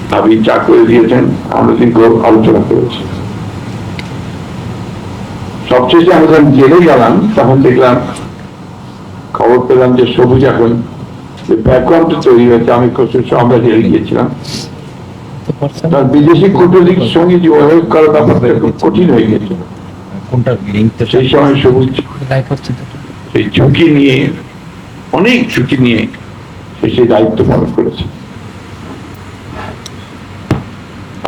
ভাবি চা করে দিয়েছেন, আমরা কিন্তু আলোচনা করেছি। সবশেষে আমি যখন জেলে গেলাম তখন দেখলাম, খবর পেলাম যে সবুজ এখন ব্যাকগ্রাউন্ড তৈরি হয়েছে। আমি আমরা জেলে গিয়েছিলাম, তার বিদেশি কূটনীতির সঙ্গে যোগাযোগ করার ব্যাপারটা খুব কঠিন হয়ে গেছে। সেই সময় সবুজ সেই ঝুঁকি নিয়ে, অনেক ঝুঁকি নিয়ে সেই দায়িত্ব পালন করেছে।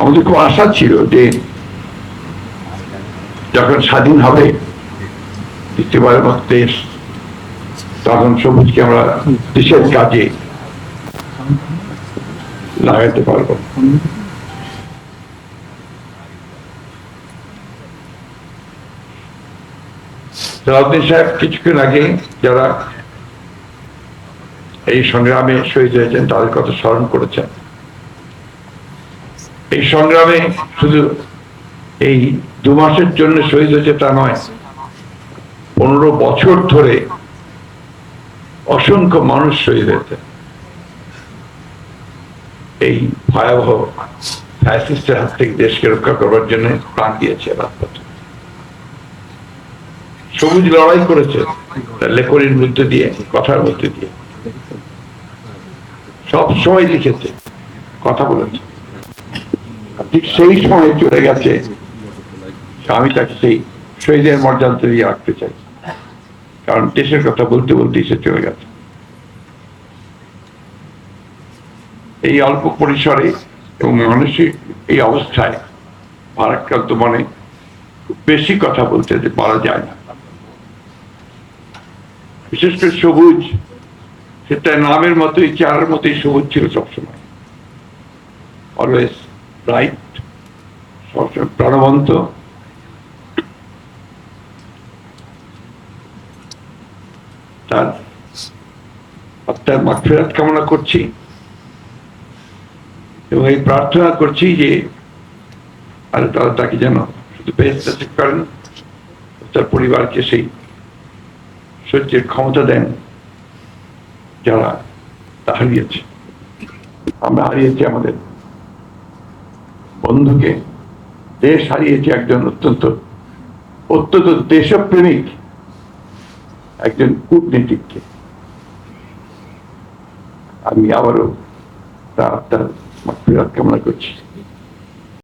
আমাদের খুব আশা ছিল যে যখন স্বাধীন হবে দ্বিতীয়বারের মতো দেশ, তখন সবুজকে আমরা দেশের কাজে লাগাতে পারবো। সালাউদ্দিন সাহেব কিছুক্ষণ আগে যারা এই সংগ্রামে শহীদ হয়েছেন তাদের কথা স্মরণ করেছেন। এই সংগ্রামে শুধু এই 2 মাসের জন্য শহীদ হয়েছে তা নয়, 15 বছর ধরে অসংখ্য মানুষ শহীদ হয়েছে এই ভয়াবহ ফ্যাসিস্টের হাত থেকে দেশকে রক্ষা করবার জন্য প্রাণ দিয়েছে। রাজপথে সবুজ লড়াই করেছে লেখনির মধ্যে দিয়ে, কথার মধ্যে দিয়ে, সব সময় লিখেছে, কথা বলেছে। ঠিক সেই সময় চলে গেছে, আমি তাকে সেই শহীদের মর্যাদা দিয়ে রাখতে চাই, কারণ দেশের কথা বলতে বলতে সে চলে গেছে। এই অল্প পরিসরে এবং মানসিক এই অবস্থায় ভারাক্রান্ত মনে বেশি কথা বলতে পারা যায় না। বিশেষ করে সবুজ, সেটা নামের মতোই, চেহারার মতোই সবুজ ছিল সবসময়, অলওয়েজ রাইট, সবসময় প্রাণবন্ত। তার আত্মার মাগফিরাত কামনা করছি এবং এই প্রার্থনা করছি যে আল্লাহ তাআলা তাকে যেন শুধু বেহেশত করেন, তার পরিবারকে সেই সহ্যের ক্ষমতা দেন যারা তা হারিয়েছে। আমরা হারিয়েছি আমাদের বন্ধুকে, দেশ হারিয়েছে একজন অত্যন্ত দেশপ্রেমিক একজন কূটনীতিককে। আমি আবারও তার মাগফিরাত কামনা করছি।